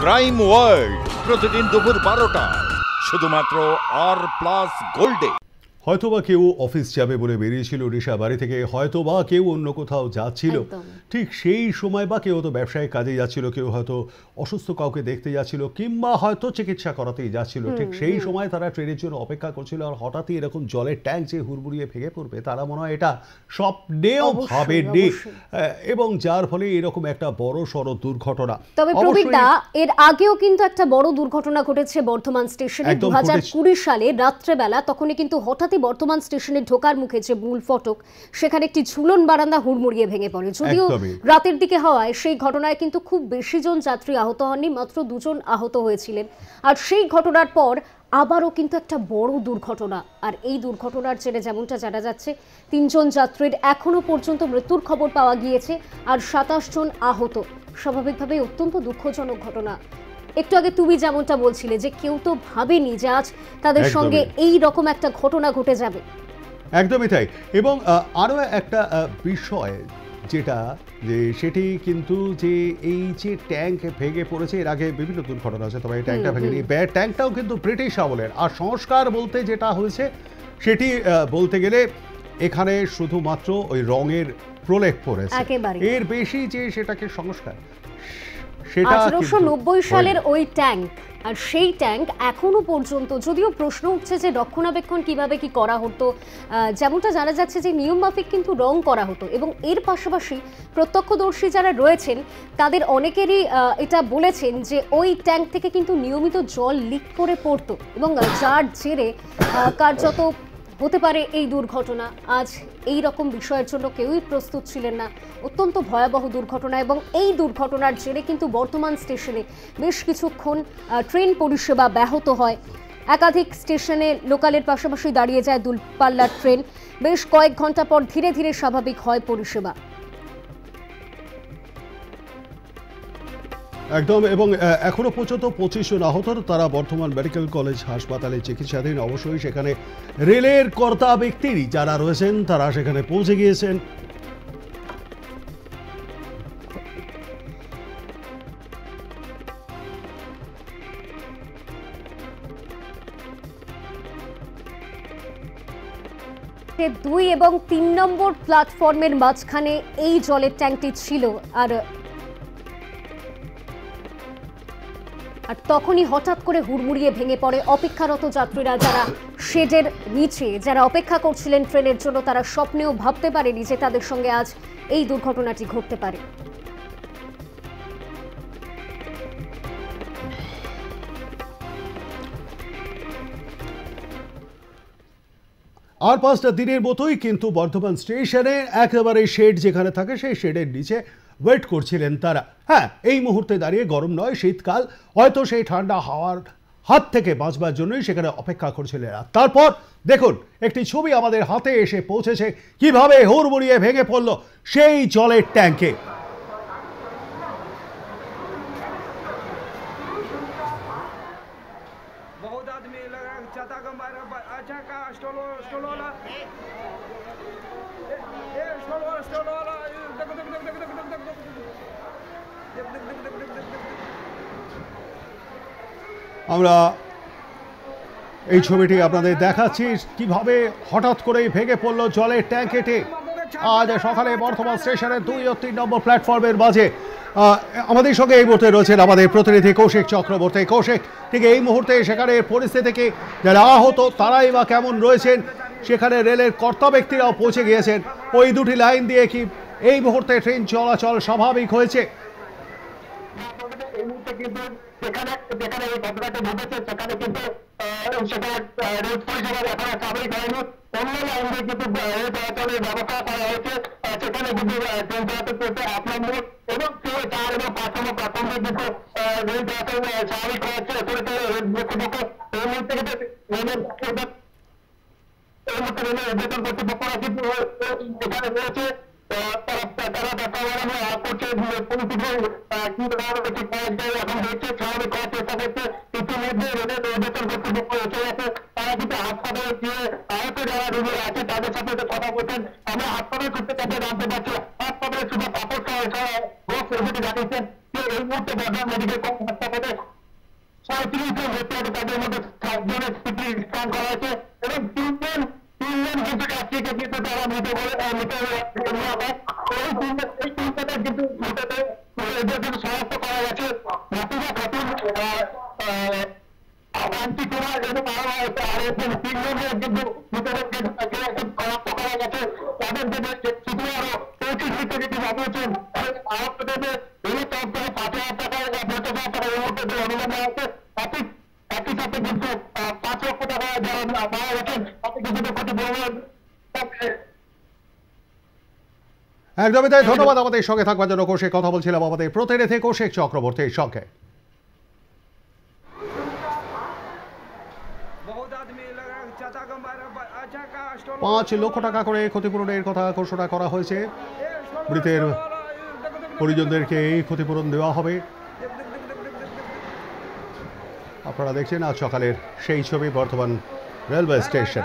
Crime world প্রতিদিন দুপুর 12টায় শুধুমাত্র আর+ গোল্ডে। হয়তোবা কেউ অফিস যাবে বলে বেরিয়েছিল রিশা বাড়ি থেকে, হয়তোবা কেউ অন্য কোথাও যাচ্ছিল, ঠিক সেই সময় বা কেউ তো ব্যবসায়িক কাজে যাচ্ছিল, কেউ হয়তো অসুস্থ কাউকে দেখতে যাচ্ছিল, কিংবা হয়তো চিকিৎসা করাতেই যাচ্ছিল। ঠিক সেই সময় তারা ট্রেনের জন্য অপেক্ষা করছিল, আর হঠাৎই এরকম জলের ট্যাঙ্ক যে হুড়মুড়িয়ে ভেঙে পড়বে তারা মনে হয় এটা স্বপ্নেও ভাবেননি, এবং যার ফলে এরকম একটা বড় সড় দুর্ঘটনা। তবে প্রবীরদা, এর আগেও কিন্তু একটা বড় দুর্ঘটনা ঘটেছে বর্ধমান স্টেশনে 2020 সালে রাত্রেবেলা। তখনই কিন্তু হঠাৎ বর্ধমান স্টেশনে ঢোকার মুখে যে মূল ফটক, সেখানে একটি ঝুলন বারান্দা হুড়মুড়িয়ে ভেঙে পড়ে। যদিও রাতের দিকে হওয়ায় সেই ঘটনায় কিন্তু খুব বেশি জন যাত্রী আহত হননি, মাত্র 2 জন আহত হয়েছিলেন। আর সেই ঘটনার পর আবারও কিন্তু একটা বড় দুর্ঘটনা, আর এই দুর্ঘটনার জেরে যেমনটা জানা যাচ্ছে 3 জন যাত্রীর এখনো পর্যন্ত মৃত্যুর খবর পাওয়া গিয়েছে, আর 27 জন আহত। স্বাভাবিকভাবেই অত্যন্ত দুঃখজনক ঘটনা। একটু আগে তুমি যেমনটা বলছিলে যে কেউ তো ভাবেনি যে আজ তাদের সঙ্গে এই রকম একটা ঘটনা ঘটে যাবে। একদমই তাই। এবং আরও একটা বিষয় যেটা, যে সেটি কিন্তু যে এই যে ট্যাঙ্ক ভেঙে পড়েছে, এর আগে বিভিন্ন দুর্ঘটনা আছে, তবে এই ট্যাঙ্কটা ভেঙেনি। ট্যাঙ্কটাও কিন্তু ব্রিটিশ আমলের। আর সংস্কার বলতে যেটা হয়েছে সেটি বলতে গেলে এখানে শুধুমাত্র ওই রঙের প্রলেপ পড়েছে, এর বেশি যে সেটাকে সংস্কার, 1890 সালের ওই ট্যাঙ্ক, আর সেই ট্যাঙ্ক এখনো পর্যন্ত, যদিও প্রশ্ন উঠছে যে রক্ষণাবেক্ষণ কিভাবে কি করা হতো, যেমনটা জানা যাচ্ছে যে নিয়ম মাফিক কিন্তু রং করা হতো। এবং এর পাশাপাশি প্রত্যক্ষদর্শী যারা রয়েছেন তাদের অনেকেরই এটা বলেছেন যে ওই ট্যাঙ্ক থেকে কিন্তু নিয়মিত জল লিক করে পড়তো, এবং যার জেরে কার্যত হতে পারে এই দুর্ঘটনা। আজ এই রকম বিষয়ের জন্য কেউই প্রস্তুত ছিলেন না। অত্যন্ত ভয়াবহ দুর্ঘটনা, এবং এই দুর্ঘটনার জেরে কিন্তু বর্ধমান স্টেশনে বেশ কিছুক্ষণ ট্রেন পরিষেবা ব্যাহত হয়। একাধিক স্টেশনে লোকালের পাশাপাশি দাঁড়িয়ে যায় দূরপাল্লার ট্রেন। বেশ কয়েক ঘন্টা পর ধীরে ধীরে স্বাভাবিক হয় পরিষেবা। একদম। এবং এখনো পর্যন্ত 25 জন আহত, তারা বর্ধমান মেডিকেল কলেজ হাসপাতালে চিকিৎসাধীন। অবশ্যই সেখানে রেলের কর্তা ব্যক্তি যারা রয়েছেন তারা সেখানে পৌঁছে গিয়েছেন। দুই এবং 3 নম্বর প্ল্যাটফর্মের মাঝখানে এই জলের ট্যাঙ্কটি ছিল, আর তখনই হঠাৎ করে হুড়মুড়িয়ে ভেঙে পড়ে। অপেক্ষারত যাত্রীরা যারা শেডের নিচে যারা অপেক্ষা করছিলেন ট্রেনের জন্য, তারা স্বপ্নেও ভাবতে পারেনি যে তাদের সঙ্গে আজ এই দুর্ঘটনাটি ঘটতে পারে। আর 5টা দিনের মতোই কিন্তু বর্ধমান স্টেশনে একেবারে শেড যেখানে থাকে সেই শেডের নিচে ওয়েট করছিলেন তারা। হ্যাঁ, এই মুহূর্তে দাঁড়িয়ে গরম নয়, শীতকাল, হয়তো সেই ঠান্ডা হাওয়ার হাত থেকে বাঁচবার জন্যই সেখানে অপেক্ষা করছিলেন। আর তারপর দেখুন একটি ছবি আমাদের হাতে এসে পৌঁছেছে, কিভাবে হুড়মুড়িয়ে ভেঙে পড়ল সেই জলের ট্যাঙ্কে। আমরা এই ছবিটি আপনাদের দেখাচ্ছি, কিভাবে হঠাৎ করে ভেঙে পড়ল জলের ট্যাঙ্কেটি আজ সকালে বর্ধমান স্টেশনের 2 ও 3 নম্বর প্ল্যাটফর্মের মাঝে। আমাদের সঙ্গে এই মুহূর্তে রয়েছেন আমাদের প্রতিনিধি কৌশিক চক্রবর্তী। কৌশিক, ঠিক এই মুহূর্তে সেখানে পরিস্থিতি কি, যারা আহত তারাই বা কেমন রয়েছেন, সেখানে রেলের কর্তা ব্যক্তিরাও পৌঁছে গিয়েছেন, ওই দুটি লাইন দিয়ে কি এই মুহূর্তে ট্রেন চলাচল স্বাভাবিক হয়েছে? যেখানে এই ঘটনাটি ঘটেছে সেখানে কিন্তু রেল পরিষেবা এখনো স্বাভাবিক হয়নি। অন্য লাইন দিয়ে কিন্তু রেল চলাচলের ব্যবস্থা করা হয়েছে। সেখানে কিন্তু ট্রেন চলাচল করতে 8 নম্বর এবং 4 এবং 5 নম্বর প্ল্যাটফর্মে কিন্তু রেল চলাচল স্বাভাবিক হয়েছে। রেল কর্তৃপক্ষ এই মুহূর্তে কিন্তু রেলের বেতন কর্তৃপক্ষরা কিন্তু এখানে রয়েছে। তারা দেখা করছে কি ধরনের একটি পর্যায়ে এখন হচ্ছে স্বাভাবিক করার চেষ্টা করছে। ইতিমধ্যে রেলের বেতন কর্তৃপক্ষ এসে গেছে, তারা কিন্তু হাসপাতালে গিয়ে আহত যারা রোগী আছে তাদের সাথে কথা বলছেন। আমরা হাসপাতাল করতে কাছে জানতে পারছি হাসপাতালে শুধু পাপড় বক্স এসে জানিয়েছেন যে এই মুহূর্তে বর্ধমান মেডিকেল কলেজ হাসপাতালে 37 জন ভর্তি আছে, তাদের মধ্যে 7 জনের সিটি স্ক্যান করা হয়েছে এবং তিনজন কিন্তু যাত্রীকে কিন্তু তারা মৃত বলে নেওয়া হয়। এই তিনজনের কিন্তু এদের কিন্তু শনাক্ত করা গেছে। নাতিজা খাতুন, আন্টি কুমার এবং আর তিনজনের কিন্তু মৃতদেরকে শনাক্ত করা গেছে। তাদের শুধু আরো 35 যদি জানিয়েছেন আহতদের রেলের তরফ থেকে 5,000 টাকা 50,000 টাকা এই মুহূর্তে অনুদান দেওয়া হচ্ছে। একই সাথে কিন্তু 5 লক্ষ টাকা যারা মারা গেছেন তাতে কিছুটা ক্ষতিপূরণ। একদমই তাই, ধন্যবাদ আমাদের সঙ্গে থাকবার জন্য কৌশিক। কথা বলছিলাম আমাদের প্রতিনিধি কৌশিক চক্রবর্তীর সঙ্গে। 5 লক্ষ টাকা করে ক্ষতিপূরণের কথা ঘোষণা করা হয়েছে। মৃতের পরিজনদেরকে এই ক্ষতিপূরণ দেওয়া হবে। আপনারা দেখছেন আজ সকালের সেই ছবি বর্ধমান রেলওয়ে স্টেশন।